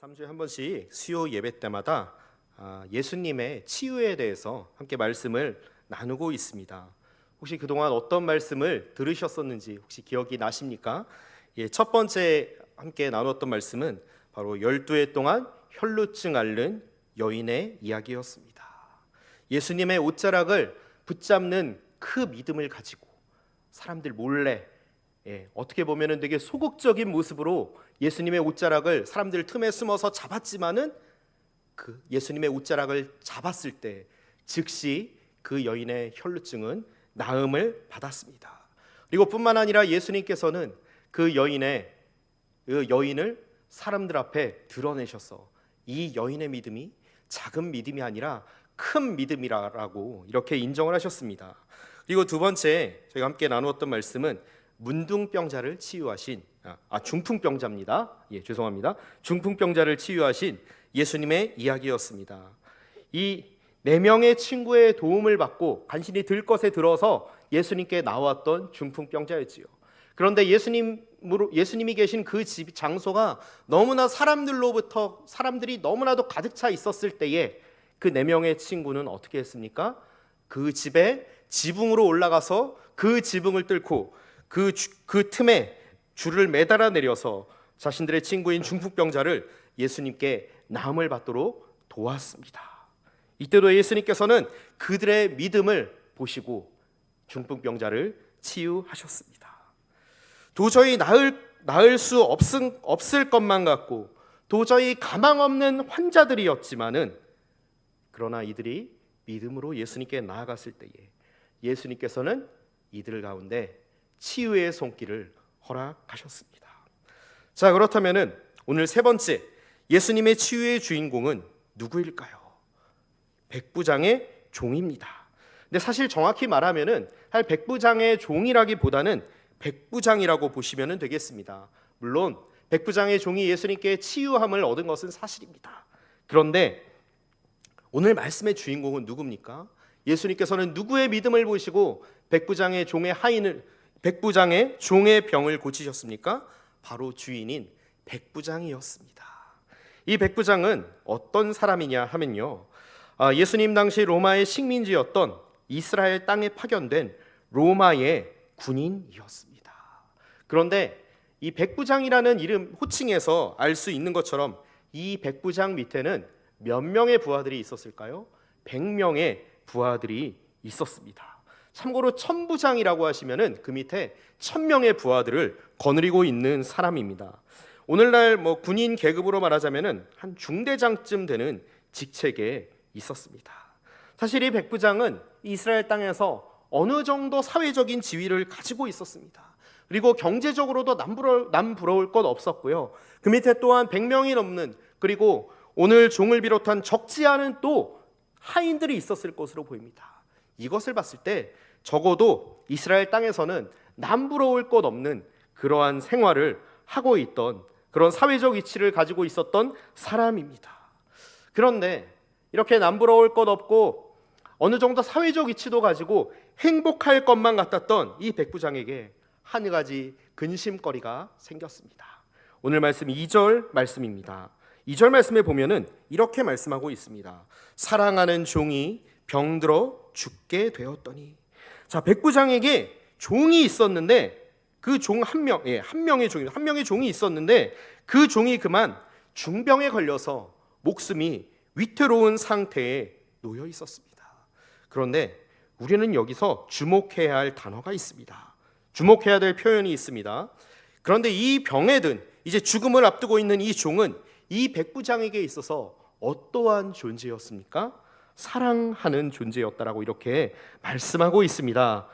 3주에 한 번씩 수요 예배 때마다 예수님의 치유에 대해서 함께 말씀을 나누고 있습니다. 혹시 그동안 어떤 말씀을 들으셨었는지 혹시 기억이 나십니까? 첫 번째 함께 나눴던 말씀은 바로 12해 동안 혈루증 앓는 여인의 이야기였습니다. 예수님의 옷자락을 붙잡는 그 믿음을 가지고 사람들 몰래 어떻게 보면 되게 소극적인 모습으로 예수님의 옷자락을 사람들 틈에 숨어서 잡았지만은 그 예수님의 옷자락을 잡았을 때 즉시 그 여인의 혈루증은 나음을 받았습니다. 그리고 뿐만 아니라 예수님께서는 그 여인을 사람들 앞에 드러내셔서 이 여인의 믿음이 작은 믿음이 아니라 큰 믿음이라고 이렇게 인정을 하셨습니다. 그리고 두 번째 저희가 함께 나누었던 말씀은 문둥병자를 치유하신 중풍병자입니다. 죄송합니다. 중풍병자를 치유하신 예수님의 이야기였습니다. 이 4명의 친구의 도움을 받고 간신히 들 것에 들어서 예수님께 나왔던 중풍병자였지요. 그런데 예수님이 계신 그 집 장소가 너무나 사람들이 너무나도 가득 차 있었을 때에 그 4명의 친구는 어떻게 했습니까? 그 집에 지붕으로 올라가서 그 지붕을 뚫고 그 틈에 줄을 매달아 내려서 자신들의 친구인 중풍병자를 예수님께 나음을 받도록 도왔습니다. 이때도 예수님께서는 그들의 믿음을 보시고 중풍병자를 치유하셨습니다. 도저히 나을 수 없을 것만 같고 도저히 가망 없는 환자들이었지만은 그러나 이들이 믿음으로 예수님께 나아갔을 때에 예수님께서는 이들 가운데 치유의 손길을 허락하셨습니다. 자, 그렇다면은 오늘 세 번째 예수님의 치유의 주인공은 누구일까요? 백부장의 종입니다. 근데 사실 정확히 말하면은 백부장의 종이라기보다는 백부장이라고 보시면 되겠습니다. 물론 백부장의 종이 예수님께 치유함을 얻은 것은 사실입니다. 그런데 오늘 말씀의 주인공은 누굽니까? 예수님께서는 누구의 믿음을 보시고 백부장의 종의 병을 고치셨습니까? 바로 주인인 백부장이었습니다. 이 백부장은 어떤 사람이냐 하면요, 예수님 당시 로마의 식민지였던 이스라엘 땅에 파견된 로마의 군인이었습니다. 그런데 이 백부장이라는 이름 호칭에서 알 수 있는 것처럼 이 백부장 밑에는 몇 명의 부하들이 있었을까요? 100명의 부하들이 있었습니다. 참고로 천부장이라고 하시면은 그 밑에 1000명의 부하들을 거느리고 있는 사람입니다. 오늘날 군인 계급으로 말하자면은 한 중대장쯤 되는 직책에 있었습니다. 사실 이 백부장은 이스라엘 땅에서 어느 정도 사회적인 지위를 가지고 있었습니다. 그리고 경제적으로도 남부러울 것 없었고요. 그 밑에 또한 100명이 넘는, 그리고 오늘 종을 비롯한 적지 않은 또 하인들이 있었을 것으로 보입니다. 이것을 봤을 때 적어도 이스라엘 땅에서는 남부러울 것 없는 그러한 생활을 하고 있던 그런 사회적 위치를 가지고 있었던 사람입니다. 그런데 이렇게 남부러울 것 없고 어느 정도 사회적 위치도 가지고 행복할 것만 같았던 이 백부장에게 한 가지 근심거리가 생겼습니다. 오늘 말씀 2절 말씀입니다. 2절 말씀에 보면은 이렇게 말씀하고 있습니다. 사랑하는 종이 병들어 죽게 되었더니. 자, 백부장에게 종이 있었는데 그 종 한 명의 종이 있었는데 그 종이 그만 중병에 걸려서 목숨이 위태로운 상태에 놓여 있었습니다. 그런데 우리는 여기서 주목해야 할 단어가 있습니다. 주목해야 될 표현이 있습니다. 그런데 이 병에 든 이제 죽음을 앞두고 있는 이 종은 이 백부장에게 있어서 어떠한 존재였습니까? 사랑하는 존재였다라고 이렇게 말씀하고 있습니다.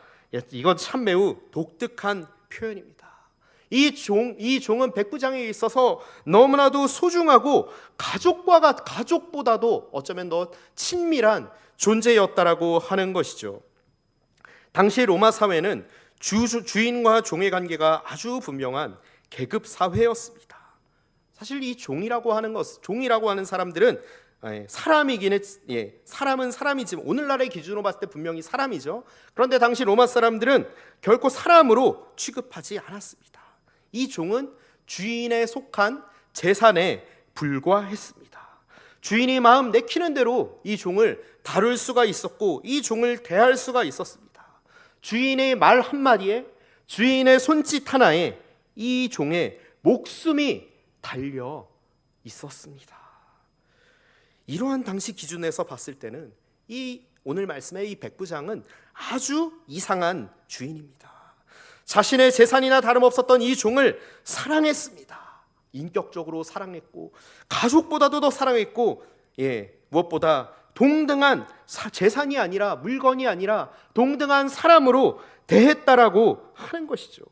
이건 참 매우 독특한 표현입니다. 이 종은 백부장에게 있어서 너무나도 소중하고 가족보다도 어쩌면 더 친밀한 존재였다라고 하는 것이죠. 당시 로마 사회는 주인과 종의 관계가 아주 분명한 계급 사회였습니다. 사실 이 종이라고 하는 사람들은 사람은 사람이지만 오늘날의 기준으로 봤을 때 분명히 사람이죠. 그런데 당시 로마 사람들은 결코 사람으로 취급하지 않았습니다. 이 종은 주인에 속한 재산의 불과했습니다. 주인이 마음 내키는 대로 이 종을 다룰 수가 있었고 이 종을 대할 수가 있었습니다. 주인의 말 한마디에, 주인의 손짓 하나에 이 종의 목숨이 달려 있었습니다. 이러한 당시 기준에서 봤을 때는 이 오늘 말씀의 이 백부장은 아주 이상한 주인입니다. 자신의 재산이나 다름없었던 이 종을 사랑했습니다. 인격적으로 사랑했고 가족보다도 더 사랑했고, 무엇보다 동등한 재산이 아니라 물건이 아니라 동등한 사람으로 대했다라고 하는 것이죠.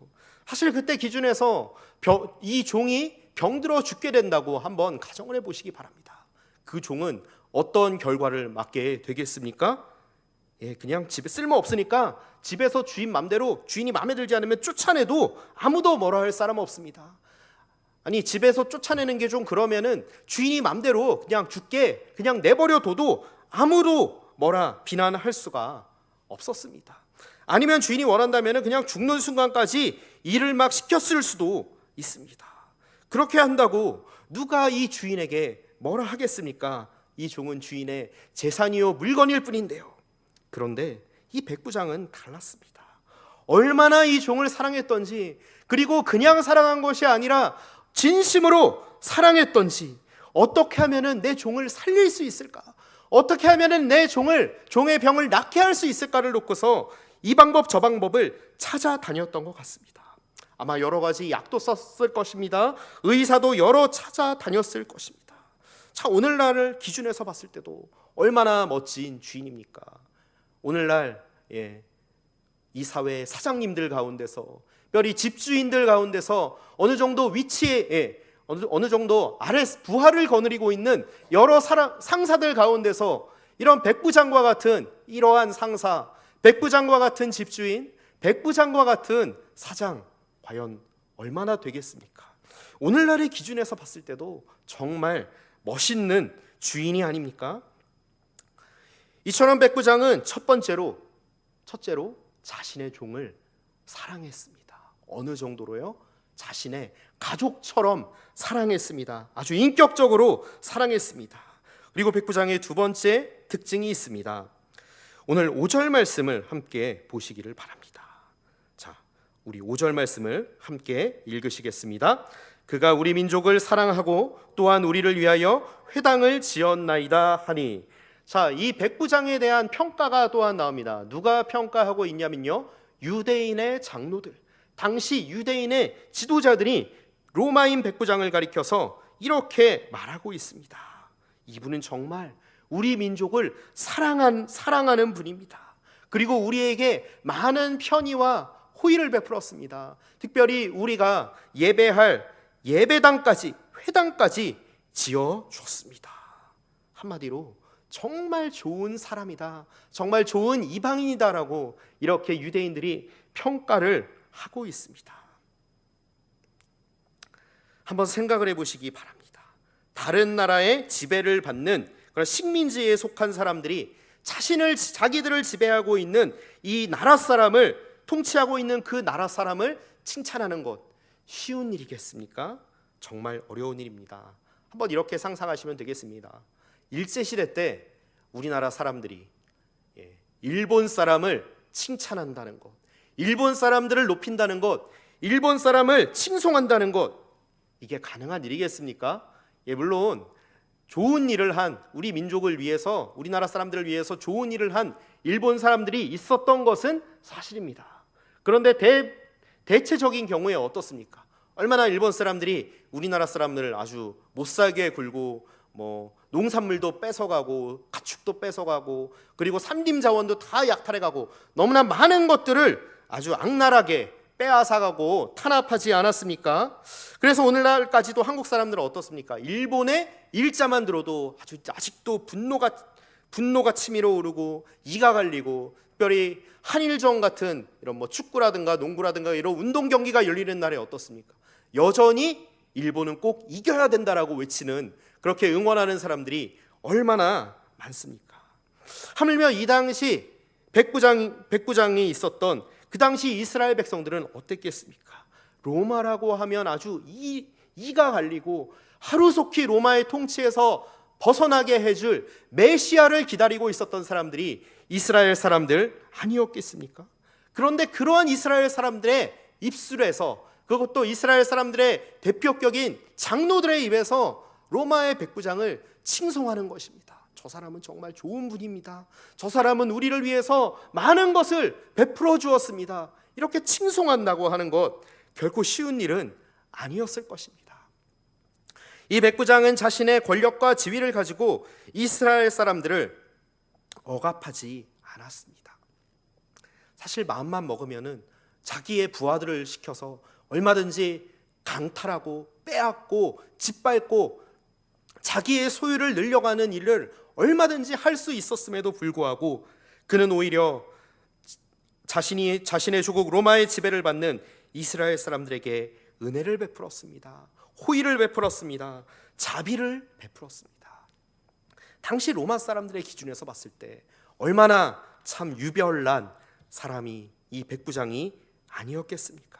사실 그때 기준에서 이 종이 병들어 죽게 된다고 한번 가정을 해보시기 바랍니다. 그 종은 어떤 결과를 맞게 되겠습니까? 그냥 집에 쓸모없으니까 집에서 주인 맘대로, 주인이 마음에 들지 않으면 쫓아내도 아무도 뭐라 할 사람 없습니다. 아니, 집에서 쫓아내는 게 좀 그러면은 주인이 맘대로 그냥 죽게 그냥 내버려 둬도 아무도 뭐라 비난할 수가 없었습니다. 아니면 주인이 원한다면 그냥 죽는 순간까지 일을 막 시켰을 수도 있습니다. 그렇게 한다고 누가 이 주인에게 뭐라 하겠습니까? 이 종은 주인의 재산이요 물건일 뿐인데요. 그런데 이 백부장은 달랐습니다. 얼마나 이 종을 사랑했던지, 그리고 그냥 사랑한 것이 아니라 진심으로 사랑했던지, 어떻게 하면 내 종을 살릴 수 있을까? 어떻게 하면 내 종의 병을 낫게 할 수 있을까를 놓고서 이 방법 저 방법을 찾아다녔던 것 같습니다. 아마 여러 가지 약도 썼을 것입니다. 의사도 여러 찾아다녔을 것입니다. 자, 오늘날을 기준에서 봤을 때도 얼마나 멋진 주인입니까? 오늘날 이 사회의 사장님들 가운데서, 특별히 집주인들 가운데서 어느 정도 위치에 어느 정도 아래 부하를 거느리고 있는 여러 상사들 가운데서 이런 백부장과 같은 이러한 상사, 백부장과 같은 집주인, 백부장과 같은 사장, 과연 얼마나 되겠습니까? 오늘날의 기준에서 봤을 때도 정말 멋있는 주인이 아닙니까? 이처럼 백부장은 첫째로 자신의 종을 사랑했습니다. 어느 정도로요? 자신의 가족처럼 사랑했습니다. 아주 인격적으로 사랑했습니다. 그리고 백부장의 두 번째 특징이 있습니다. 오늘 5절 말씀을 함께 보시기를 바랍니다. 자, 우리 5절 말씀을 함께 읽으시겠습니다. 그가 우리 민족을 사랑하고 또한 우리를 위하여 회당을 지었나이다 하니. 자, 이 백부장에 대한 평가가 또한 나옵니다. 누가 평가하고 있냐면요, 유대인의 장로들, 당시 유대인의 지도자들이 로마인 백부장을 가리켜서 이렇게 말하고 있습니다. 이분은 정말 우리 민족을 사랑하는 분입니다. 그리고 우리에게 많은 편의와 호의를 베풀었습니다. 특별히 우리가 예배할 예배당까지, 회당까지 지어줬습니다. 한마디로 정말 좋은 사람이다, 정말 좋은 이방인이다라고 이렇게 유대인들이 평가를 하고 있습니다. 한번 생각을 해보시기 바랍니다. 다른 나라의 지배를 받는 그런 식민지에 속한 사람들이 자기들을 지배하고 있는 이 나라 사람을, 통치하고 있는 그 나라 사람을 칭찬하는 것, 쉬운 일이겠습니까? 정말 어려운 일입니다. 한번 이렇게 상상하시면 되겠습니다. 일제시대 때 우리나라 사람들이 일본 사람을 칭찬한다는 것, 일본 사람들을 높인다는 것, 일본 사람을 칭송한다는 것, 이게 가능한 일이겠습니까? 물론 좋은 일을 한, 우리 민족을 위해서, 우리나라 사람들을 위해서 좋은 일을 한 일본 사람들이 있었던 것은 사실입니다. 그런데 대체적인 경우에 어떻습니까? 얼마나 일본 사람들이 우리나라 사람들을 아주 못살게 굴고, 농산물도 뺏어가고 가축도 뺏어가고, 그리고 산림 자원도 다 약탈해가고, 너무나 많은 것들을 아주 악랄하게 빼앗아가고 탄압하지 않았습니까? 그래서 오늘날까지도 한국 사람들은 어떻습니까? 일본의 일자만 들어도 아직도 분노가 치밀어 오르고 이가 갈리고, 특별히 한일전 같은 이런 축구라든가 농구라든가 이런 운동 경기가 열리는 날에 어떻습니까? 여전히 일본은 꼭 이겨야 된다라고 외치는, 그렇게 응원하는 사람들이 얼마나 많습니까? 하물며 이 당시 백부장이 있었던 그 당시 이스라엘 백성들은 어땠겠습니까? 로마라고 하면 아주 이가 갈리고 하루속히 로마의 통치에서 벗어나게 해줄 메시아를 기다리고 있었던 사람들이 이스라엘 사람들 아니었겠습니까? 그런데 그러한 이스라엘 사람들의 입술에서, 그것도 이스라엘 사람들의 대표격인 장로들의 입에서 로마의 백부장을 칭송하는 것입니다. 저 사람은 정말 좋은 분입니다. 저 사람은 우리를 위해서 많은 것을 베풀어 주었습니다. 이렇게 칭송한다고 하는 것 결코 쉬운 일은 아니었을 것입니다. 이 백부장은 자신의 권력과 지위를 가지고 이스라엘 사람들을 억압하지 않았습니다. 사실 마음만 먹으면은 자기의 부하들을 시켜서 얼마든지 강탈하고 빼앗고 짓밟고 자기의 소유를 늘려가는 일을 얼마든지 할 수 있었음에도 불구하고 그는 오히려 자신의 조국 로마의 지배를 받는 이스라엘 사람들에게 은혜를 베풀었습니다. 호의를 베풀었습니다. 자비를 베풀었습니다. 당시 로마 사람들의 기준에서 봤을 때 얼마나 참 유별난 사람이 이 백부장이 아니었겠습니까?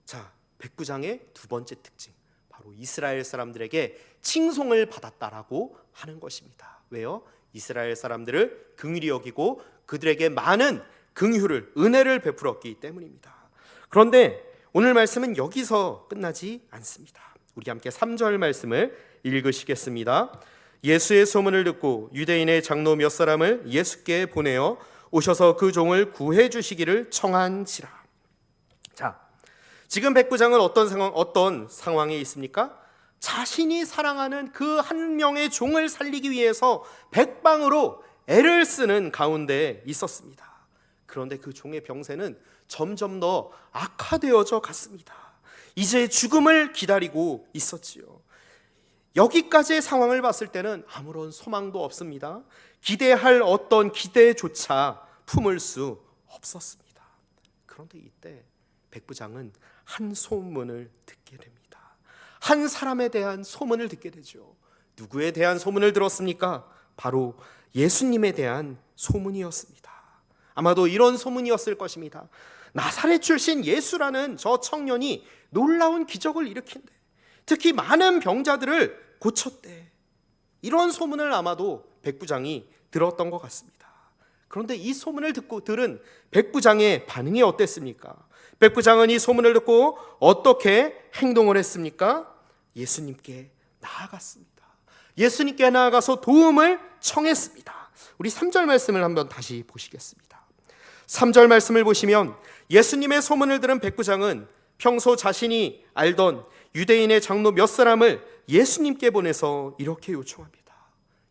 자, 백부장의 두 번째 특징, 바로 이스라엘 사람들에게 칭송을 받았다라고 하는 것입니다. 왜요? 이스라엘 사람들을 긍휼히 여기고 그들에게 많은 긍휼을, 은혜를 베풀었기 때문입니다. 그런데 오늘 말씀은 여기서 끝나지 않습니다. 우리 함께 3절 말씀을 읽으시겠습니다. 예수의 소문을 듣고 유대인의 장로 몇 사람을 예수께 보내어 오셔서 그 종을 구해 주시기를 청한지라. 자, 지금 백부장은 어떤 상황에 있습니까? 자신이 사랑하는 그 한 명의 종을 살리기 위해서 백방으로 애를 쓰는 가운데 있었습니다. 그런데 그 종의 병세는 점점 더 악화되어져 갔습니다. 이제 죽음을 기다리고 있었지요. 여기까지의 상황을 봤을 때는 아무런 소망도 없습니다. 기대할 어떤 기대조차 품을 수 없었습니다. 그런데 이때 백부장은 한 소문을 듣게 됩니다. 한 사람에 대한 소문을 듣게 되죠. 누구에 대한 소문을 들었습니까? 바로 예수님에 대한 소문이었습니다. 아마도 이런 소문이었을 것입니다. 나사렛 출신 예수라는 저 청년이 놀라운 기적을 일으킨대. 특히 많은 병자들을 고쳤대. 이런 소문을 아마도 백부장이 들었던 것 같습니다. 그런데 이 소문을 듣고 들은 백부장의 반응이 어땠습니까? 백부장은 이 소문을 듣고 어떻게 행동을 했습니까? 예수님께 나아갔습니다. 예수님께 나아가서 도움을 청했습니다. 우리 3절 말씀을 한번 다시 보시겠습니다. 3절 말씀을 보시면 예수님의 소문을 들은 백부장은 평소 자신이 알던 유대인의 장로 몇 사람을 예수님께 보내서 이렇게 요청합니다.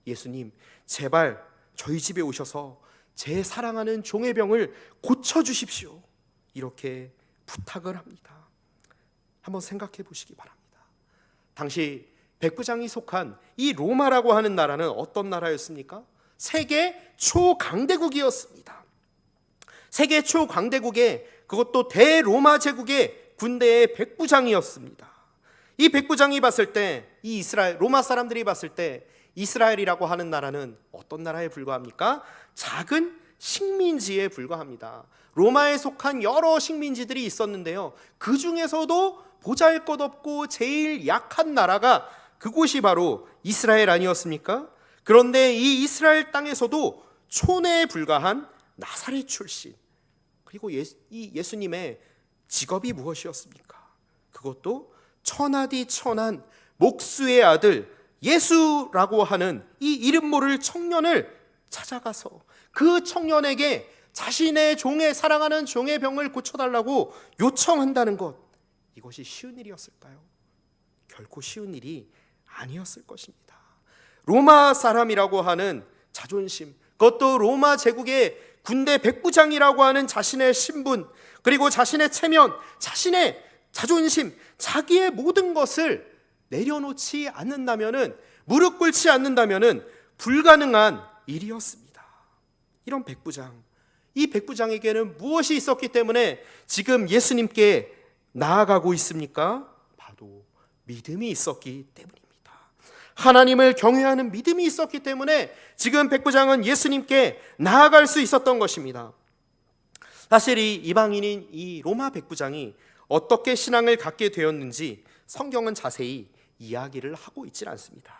예수님, 제발 저희 집에 오셔서 제 사랑하는 종의 병을 고쳐주십시오. 이렇게 부탁을 합니다. 한번 생각해 보시기 바랍니다. 당시 백부장이 속한 이 로마라고 하는 나라는 어떤 나라였습니까? 세계 초강대국이었습니다. 세계 초강대국의, 그것도 대로마 제국의 군대의 백부장이었습니다. 이 백부장이 봤을 때, 이 이스라엘 로마 사람들이 봤을 때 이스라엘이라고 하는 나라는 어떤 나라에 불과합니까? 작은 식민지에 불과합니다. 로마에 속한 여러 식민지들이 있었는데요, 그 중에서도 보잘것없고 제일 약한 나라가 그곳이 바로 이스라엘 아니었습니까? 그런데 이 이스라엘 땅에서도 촌에 불과한 나사렛 출신, 그리고 이 예수님의 직업이 무엇이었습니까? 그것도 천하디 천한 목수의 아들 예수라고 하는 이 이름 모를 청년을 찾아가서 그 청년에게 자신의 사랑하는 종의 병을 고쳐달라고 요청한다는 것, 이것이 쉬운 일이었을까요? 결코 쉬운 일이 아니었을 것입니다. 로마 사람이라고 하는 자존심, 그것도 로마 제국의 군대 백부장이라고 하는 자신의 신분, 그리고 자신의 체면, 자신의 자존심, 자기의 모든 것을 내려놓지 않는다면은, 무릎 꿇지 않는다면은 불가능한 일이었습니다. 이런 백부장, 이 백부장에게는 무엇이 있었기 때문에 지금 예수님께 나아가고 있습니까? 바로 믿음이 있었기 때문입니다. 하나님을 경외하는 믿음이 있었기 때문에 지금 백부장은 예수님께 나아갈 수 있었던 것입니다. 사실 이 이방인인 이 로마 백부장이 어떻게 신앙을 갖게 되었는지 성경은 자세히 이야기를 하고 있질 않습니다.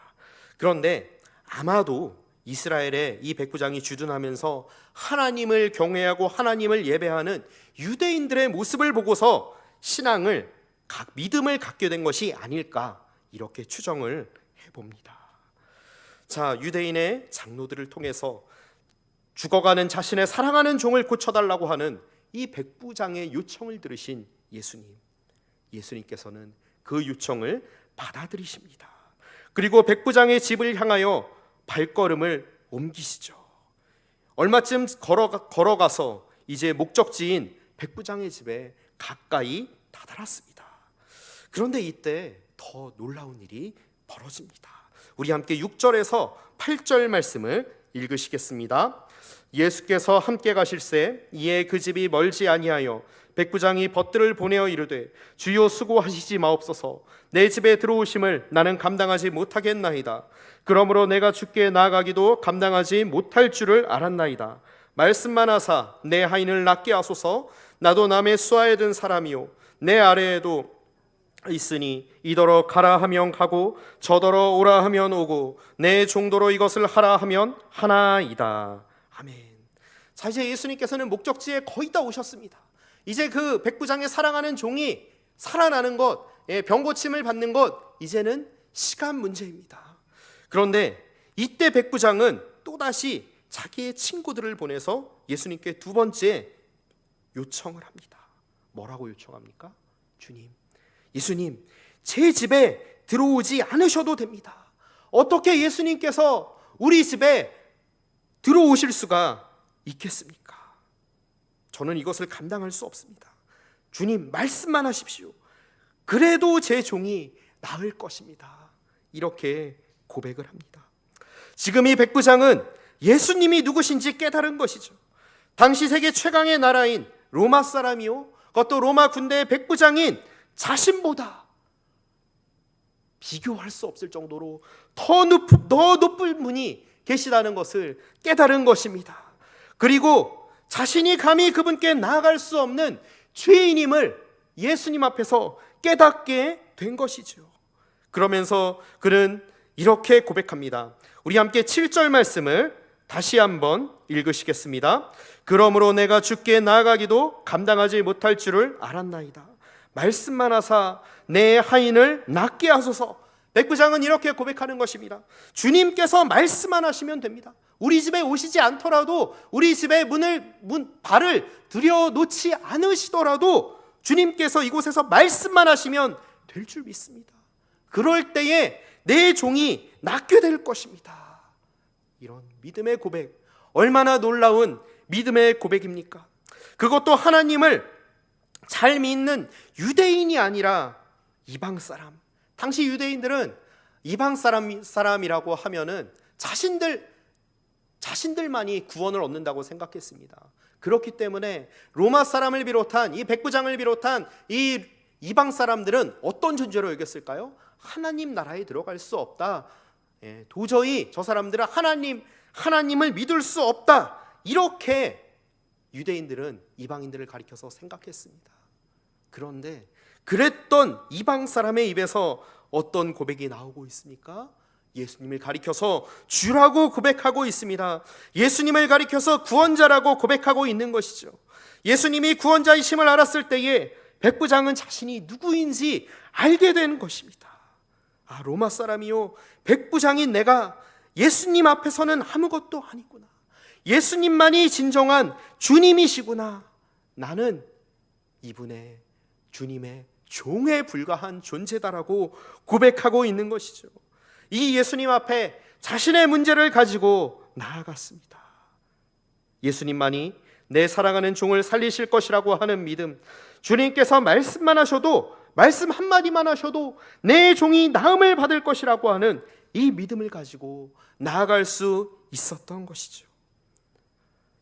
그런데 아마도 이스라엘의 이 백부장이 주둔하면서 하나님을 경외하고 하나님을 예배하는 유대인들의 모습을 보고서 신앙을 믿음을 갖게 된 것이 아닐까, 이렇게 추정을 해봅니다. 자, 유대인의 장로들을 통해서 죽어가는 자신의 사랑하는 종을 고쳐달라고 하는 이 백부장의 요청을 들으신 예수님께서는 그 요청을 받아들이십니다. 그리고 백부장의 집을 향하여 발걸음을 옮기시죠. 얼마쯤 걸어가서 이제 목적지인 백부장의 집에 가까이 다다랐습니다. 그런데 이때 더 놀라운 일이 벌어집니다. 우리 함께 6절에서 8절 말씀을 읽으시겠습니다. 예수께서 함께 가실새 이에 그 집이 멀지 아니하여 백부장이 벗들을 보내어 이르되 주여 수고하시지 마옵소서. 내 집에 들어오심을 나는 감당하지 못하겠나이다. 그러므로 내가 주께 나아가기도 감당하지 못할 줄을 알았나이다. 말씀만 하사 내 하인을 낫게 하소서. 나도 남의 수하에 든 사람이요 내 아래에도 있으니 이더러 가라 하면 가고 저더러 오라 하면 오고 내 종도로 이것을 하라 하면 하나이다. 아멘. 자, 이제 예수님께서는 목적지에 거의 다 오셨습니다. 이제 그 백부장의 사랑하는 종이 살아나는 것, 병 고침을 받는 것, 이제는 시간 문제입니다. 그런데 이때 백부장은 또다시 자기의 친구들을 보내서 예수님께 두 번째 요청을 합니다. 뭐라고 요청합니까? 주님, 예수님, 제 집에 들어오지 않으셔도 됩니다. 어떻게 예수님께서 우리 집에 들어오실 수가 있겠습니까? 저는 이것을 감당할 수 없습니다. 주님, 말씀만 하십시오. 그래도 제 종이 나을 것입니다. 이렇게 고백을 합니다. 지금 이 백부장은 예수님이 누구신지 깨달은 것이죠. 당시 세계 최강의 나라인 로마 사람이요, 그것도 로마 군대의 백부장인 자신보다 비교할 수 없을 정도로 더 높은 분이 계시다는 것을 깨달은 것입니다. 그리고 자신이 감히 그분께 나아갈 수 없는 죄인임을 예수님 앞에서 깨닫게 된 것이죠. 그러면서 그는 이렇게 고백합니다. 우리 함께 7절 말씀을 다시 한번 읽으시겠습니다. 그러므로 내가 주께 나아가기도 감당하지 못할 줄을 알았나이다. 말씀만 하사 내 하인을 낫게 하소서. 백부장은 이렇게 고백하는 것입니다. 주님께서 말씀만 하시면 됩니다. 우리 집에 오시지 않더라도, 우리 집에 발을 들여놓지 않으시더라도 주님께서 이곳에서 말씀만 하시면 될 줄 믿습니다. 그럴 때에 내 종이 낫게 될 것입니다. 이런 믿음의 고백, 얼마나 놀라운 믿음의 고백입니까? 그것도 하나님을 잘 믿는 유대인이 아니라 이방 사람. 당시 유대인들은 이방 사람이라고 하면은 자신들만이 구원을 얻는다고 생각했습니다. 그렇기 때문에 로마 사람을 비롯한 이 백부장을 비롯한 이 이방 사람들은 어떤 존재로 여겼을까요? 하나님 나라에 들어갈 수 없다. 도저히 저 사람들은 하나님을 믿을 수 없다. 이렇게 유대인들은 이방인들을 가리켜서 생각했습니다. 그런데 그랬던 이방 사람의 입에서 어떤 고백이 나오고 있습니까? 예수님을 가리켜서 주라고 고백하고 있습니다. 예수님을 가리켜서 구원자라고 고백하고 있는 것이죠. 예수님이 구원자이심을 알았을 때에 백부장은 자신이 누구인지 알게 된 것입니다. 아, 로마 사람이요, 백부장인 내가 예수님 앞에서는 아무것도 아니구나. 예수님만이 진정한 주님이시구나. 나는 이분의 주님의 종에 불과한 존재다라고 고백하고 있는 것이죠. 이 예수님 앞에 자신의 문제를 가지고 나아갔습니다. 예수님만이 내 사랑하는 종을 살리실 것이라고 하는 믿음, 주님께서 말씀만 하셔도, 말씀 한마디만 하셔도 내 종이 나음을 받을 것이라고 하는 이 믿음을 가지고 나아갈 수 있었던 것이죠.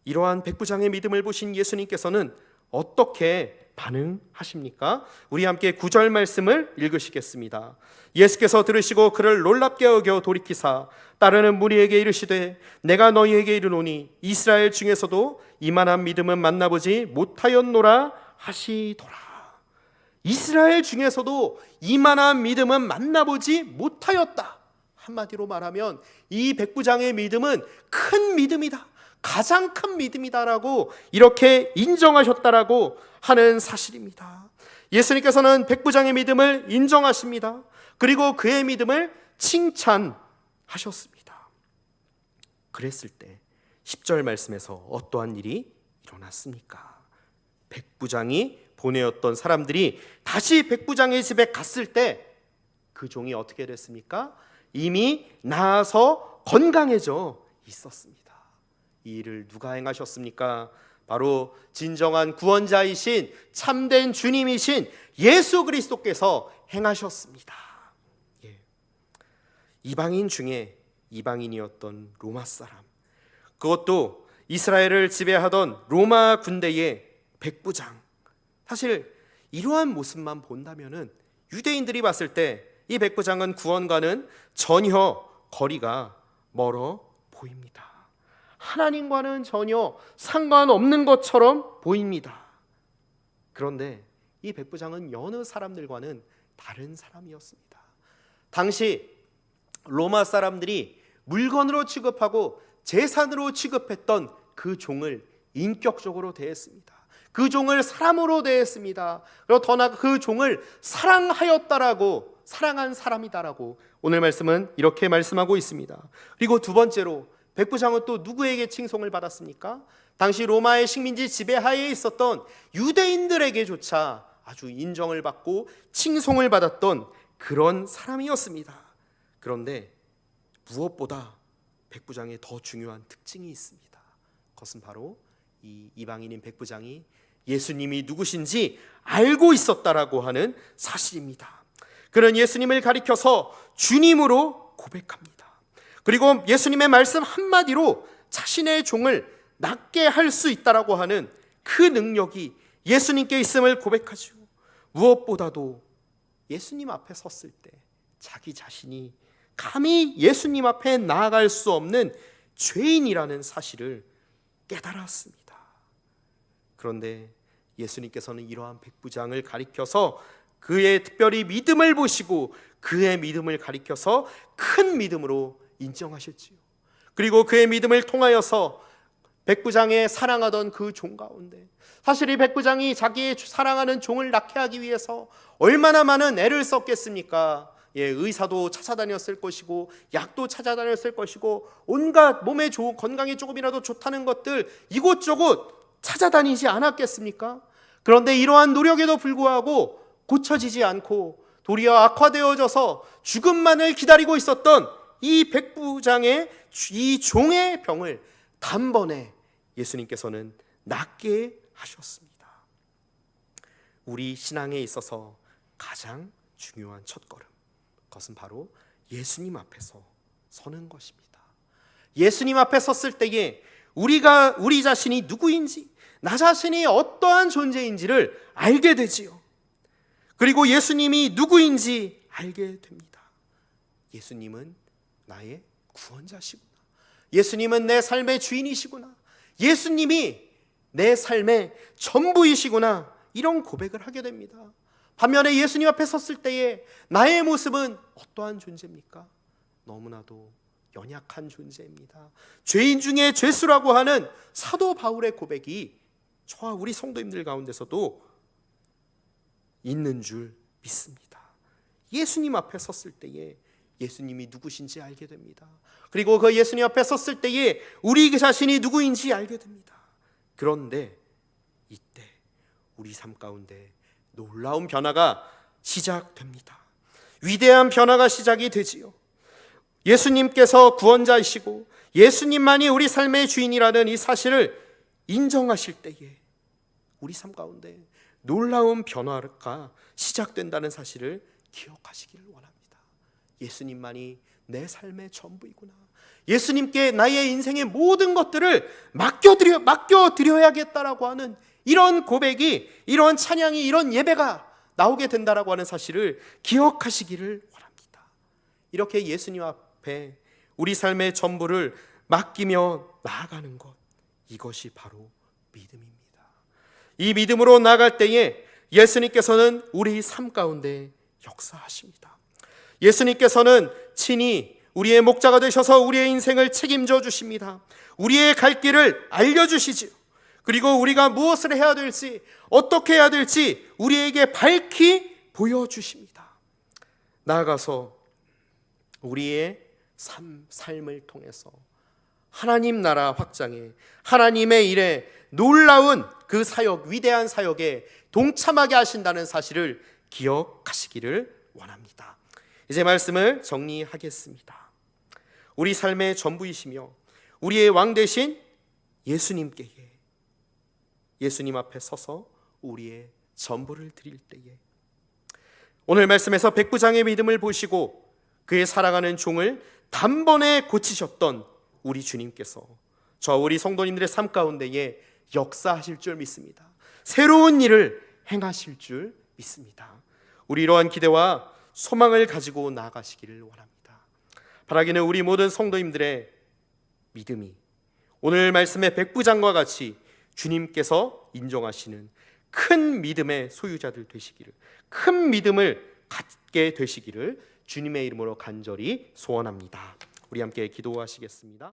이러한 백부장의 믿음을 보신 예수님께서는 어떻게 반응하십니까? 우리 함께 9절 말씀을 읽으시겠습니다. 예수께서 들으시고 그를 놀랍게 여겨 돌이키사 따르는 무리에게 이르시되 내가 너희에게 이르노니 이스라엘 중에서도 이만한 믿음은 만나보지 못하였노라 하시더라. 이스라엘 중에서도 이만한 믿음은 만나보지 못하였다. 한마디로 말하면 이 백부장의 믿음은 큰 믿음이다, 가장 큰 믿음이다라고 이렇게 인정하셨다라고 하는 사실입니다. 예수님께서는 백부장의 믿음을 인정하십니다. 그리고 그의 믿음을 칭찬하셨습니다. 그랬을 때 10절 말씀에서 어떠한 일이 일어났습니까? 백부장이 보내었던 사람들이 다시 백부장의 집에 갔을 때 그 종이 어떻게 됐습니까? 이미 나아서 건강해져 있었습니다. 이 일을 누가 행하셨습니까? 바로 진정한 구원자이신 참된 주님이신 예수 그리스도께서 행하셨습니다. 이방인 중에 이방인이었던 로마 사람, 그것도 이스라엘을 지배하던 로마 군대의 백부장. 사실 이러한 모습만 본다면은 유대인들이 봤을 때 이 백부장은 구원과는 전혀 거리가 멀어 보입니다. 하나님과는 전혀 상관없는 것처럼 보입니다. 그런데 이 백부장은 여느 사람들과는 다른 사람이었습니다. 당시 로마 사람들이 물건으로 취급하고 재산으로 취급했던 그 종을 인격적으로 대했습니다. 그 종을 사람으로 대했습니다. 그리고 더 나아가 그 종을 사랑하였다라고, 사랑한 사람이다라고 오늘 말씀은 이렇게 말씀하고 있습니다. 그리고 두 번째로 백부장은 또 누구에게 칭송을 받았습니까? 당시 로마의 식민지 지배하에 있었던 유대인들에게조차 아주 인정을 받고 칭송을 받았던 그런 사람이었습니다. 그런데 무엇보다 백부장의 더 중요한 특징이 있습니다. 그것은 바로 이 이방인인 백부장이 예수님이 누구신지 알고 있었다라고 하는 사실입니다. 그는 예수님을 가리켜서 주님으로 고백합니다. 그리고 예수님의 말씀 한마디로 자신의 종을 낫게 할 수 있다라고 하는 그 능력이 예수님께 있음을 고백하죠. 무엇보다도 예수님 앞에 섰을 때 자기 자신이 감히 예수님 앞에 나아갈 수 없는 죄인이라는 사실을 깨달았습니다. 그런데 예수님께서는 이러한 백부장을 가리켜서 그의 특별히 믿음을 보시고 그의 믿음을 가리켜서 큰 믿음으로 인정하셨지요. 그리고 그의 믿음을 통하여서 백부장의 사랑하던 그 종 가운데, 사실 이 백부장이 자기의 사랑하는 종을 낳게 하기 위해서 얼마나 많은 애를 썼겠습니까? 의사도 찾아다녔을 것이고 약도 찾아다녔을 것이고 온갖 몸에 좋은, 건강에 조금이라도 좋다는 것들 이곳저곳 찾아다니지 않았겠습니까? 그런데 이러한 노력에도 불구하고 고쳐지지 않고 도리어 악화되어져서 죽음만을 기다리고 있었던 이 백부장의, 이 종의 병을 단번에 예수님께서는 낫게 하셨습니다. 우리 신앙에 있어서 가장 중요한 첫걸음, 그것은 바로 예수님 앞에서 서는 것입니다. 예수님 앞에 섰을 때에 우리 자신이 누구인지, 나 자신이 어떠한 존재인지를 알게 되지요. 그리고 예수님이 누구인지 알게 됩니다. 예수님은 나의 구원자시구나. 예수님은 내 삶의 주인이시구나. 예수님이 내 삶의 전부이시구나. 이런 고백을 하게 됩니다. 반면에 예수님 앞에 섰을 때에 나의 모습은 어떠한 존재입니까? 너무나도 연약한 존재입니다. 죄인 중에 죄수라고 하는 사도 바울의 고백이 저와 우리 성도님들 가운데서도 있는 줄 믿습니다. 예수님 앞에 섰을 때에 예수님이 누구신지 알게 됩니다. 그리고 그 예수님 앞에 섰을 때에 우리 자신이 누구인지 알게 됩니다. 그런데 이때 우리 삶 가운데 놀라운 변화가 시작됩니다. 위대한 변화가 시작이 되지요. 예수님께서 구원자이시고 예수님만이 우리 삶의 주인이라는 이 사실을 인정하실 때에 우리 삶 가운데 놀라운 변화가 시작된다는 사실을 기억하시기를 원합니다. 예수님만이 내 삶의 전부이구나. 예수님께 나의 인생의 모든 것들을 맡겨드려야겠다라고 하는 이런 고백이, 이런 찬양이, 이런 예배가 나오게 된다라고 하는 사실을 기억하시기를 원합니다. 이렇게 예수님 앞에 우리 삶의 전부를 맡기며 나아가는 것, 이것이 바로 믿음입니다. 이 믿음으로 나아갈 때에 예수님께서는 우리 삶 가운데 역사하십니다. 예수님께서는 친히 우리의 목자가 되셔서 우리의 인생을 책임져 주십니다. 우리의 갈 길을 알려주시지요. 그리고 우리가 무엇을 해야 될지, 어떻게 해야 될지 우리에게 밝히 보여주십니다. 나아가서 우리의 삶을 통해서 하나님 나라 확장에, 하나님의 일에 놀라운 그 사역, 위대한 사역에 동참하게 하신다는 사실을 기억하시기를 원합니다. 이제 말씀을 정리하겠습니다. 우리 삶의 전부이시며 우리의 왕 되신 예수님께 예수님 앞에 서서 우리의 전부를 드릴 때에, 오늘 말씀에서 백부장의 믿음을 보시고 그의 살아가는 종을 단번에 고치셨던 우리 주님께서 저 우리 성도님들의 삶 가운데에 역사하실 줄 믿습니다. 새로운 일을 행하실 줄 믿습니다. 우리 이러한 기대와 소망을 가지고 나아가시기를 원합니다. 바라기는 우리 모든 성도님들의 믿음이 오늘 말씀의 백부장과 같이 주님께서 인정하시는 큰 믿음의 소유자들 되시기를, 큰 믿음을 갖게 되시기를 주님의 이름으로 간절히 소원합니다. 우리 함께 기도하시겠습니다.